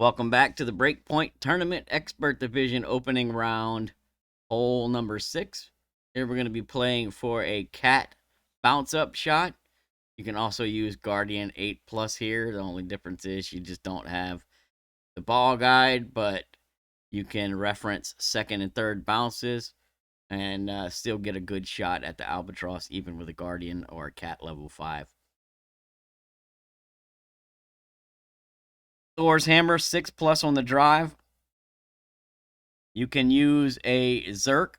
Welcome back to the Breakpoint Tournament Expert Division opening round, hole number 6. Here we're going to be playing for a cat bounce up shot. You can also use Guardian 8 Plus here. The only difference is you just don't have the ball guide, but you can reference second and third bounces and still get a good shot at the Albatross, even with a Guardian or a cat level 5. Thor's Hammer 6 Plus on the drive. You can use a Zerk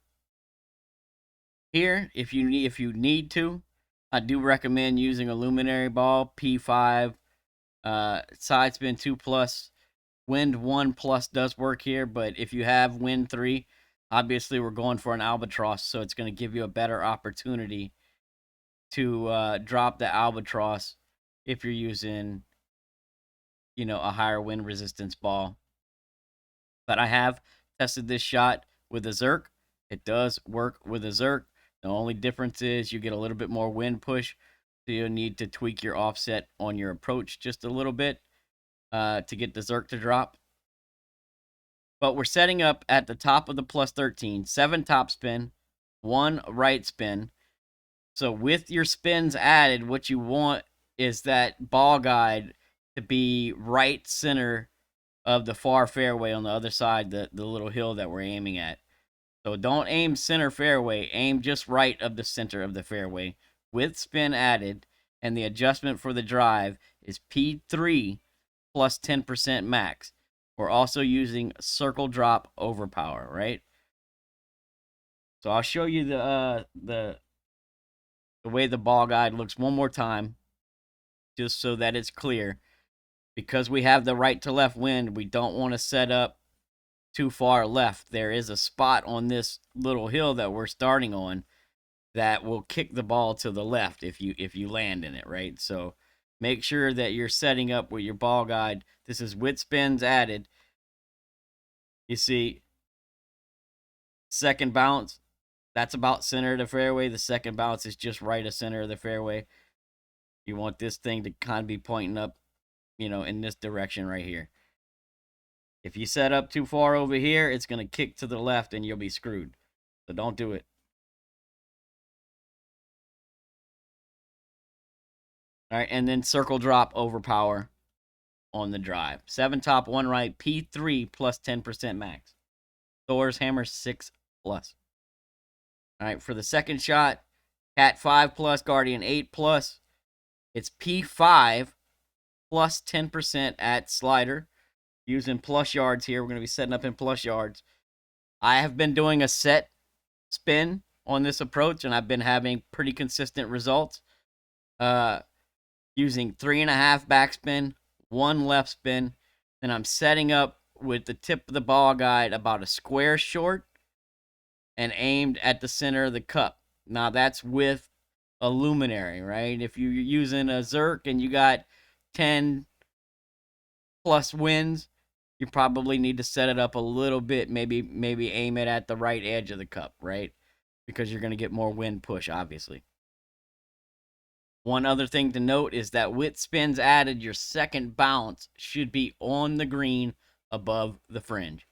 here if you need to. I do recommend using a Luminary Ball, P5, side spin 2 plus, wind 1 plus does work here, but if you have wind 3, obviously we're going for an Albatross, so it's going to give you a better opportunity to drop the Albatross if you're using, a higher wind resistance ball. But I have tested this shot with a Zerk. It does work with a Zerk. The only difference is you get a little bit more wind push, so you'll need to tweak your offset on your approach just a little bit to get the Zerk to drop. But we're setting up at the top of the plus 13, 7 top spin, 1 right spin. So with your spins added, what you want is that ball guide to be right center of the far fairway on the other side, the little hill that we're aiming at. So don't aim center fairway, aim just right of the center of the fairway with spin added, and the adjustment for the drive is P3 plus 10% max. We're also using circle drop overpower, right? So I'll show you the way the ball guide looks one more time, just so that it's clear. Because we have the right to left wind, we don't want to set up too far left. There is a spot on this little hill that we're starting on that will kick the ball to the left if you land in it, right? So make sure that you're setting up with your ball guide. This is with spins added. You see, second bounce, that's about center of the fairway. The second bounce is just right of center of the fairway. You want this thing to kind of be pointing up, in this direction right here. If you set up too far over here, it's going to kick to the left and you'll be screwed. So don't do it. All right, and then circle drop overpower on the drive. 7 top, 1 right, P3 plus 10% max. Thor's Hammer 6 plus. All right, for the second shot, Cat 5 plus, Guardian 8 plus. It's P5 plus 10% at slider. Using plus yards here. We're going to be setting up in plus yards. I have been doing a set spin on this approach, and I've been having pretty consistent results. Using 3.5 backspin, 1 left spin, and I'm setting up with the tip of the ball guide about a square short and aimed at the center of the cup. Now that's with a luminary, right? If you're using a Zerk and you got 10 plus wins, you probably need to set it up a little bit, maybe aim it at the right edge of the cup, right? Because you're going to get more wind push, obviously. One other thing to note is that with spins added, your second bounce should be on the green above the fringe.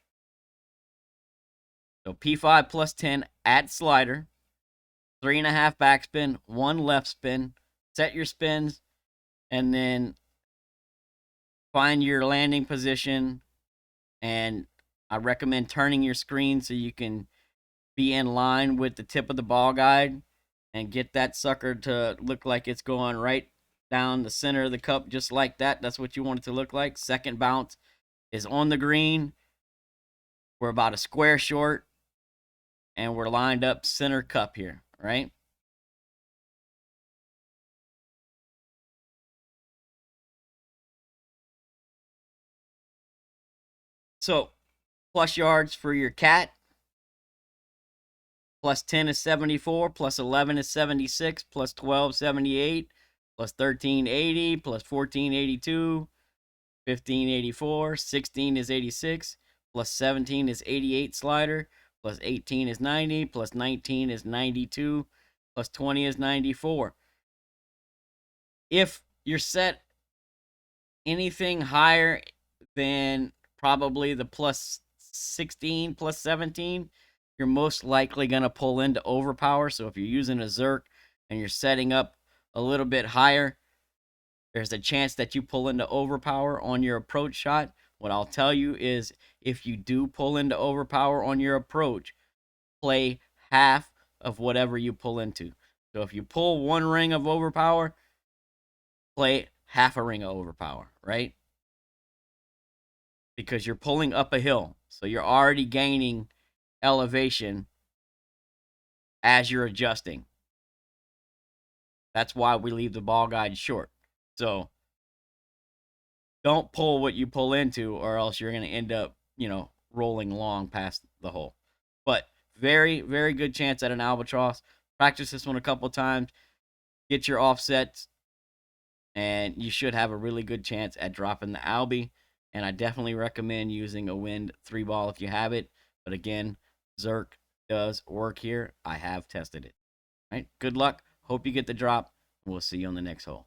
So P5 plus 10 at slider, 3.5 backspin, 1 left spin. Set your spins, and then find your landing position. And I recommend turning your screen so you can be in line with the tip of the ball guide and get that sucker to look like it's going right down the center of the cup just like that. That's what you want it to look like. Second bounce is on the green. We're about a square short, and we're lined up center cup here, right? So, plus yards for your cat. Plus 10 is 74, plus 11 is 76, plus 12, 78, plus 13, 80, plus 14, 82, 15, 84, 16 is 86, plus 17 is 88 slider, plus 18 is 90, plus 19 is 92, plus 20 is 94. If you're set anything higher than probably the plus 16, plus 17, you're most likely going to pull into overpower. So if you're using a Zerk and you're setting up a little bit higher, there's a chance that you pull into overpower on your approach shot. What I'll tell you is if you do pull into overpower on your approach, play half of whatever you pull into. So if you pull one ring of overpower, play half a ring of overpower, right? Because you're pulling up a hill. So you're already gaining elevation as you're adjusting. That's why we leave the ball guide short. So don't pull what you pull into, or else you're going to end up, rolling long past the hole. But very, very good chance at an albatross. Practice this one a couple times. Get your offsets, and you should have a really good chance at dropping the Albi. And I definitely recommend using a Wind 3-ball if you have it. But again, Zerk does work here. I have tested it. All right, good luck. Hope you get the drop. We'll see you on the next hole.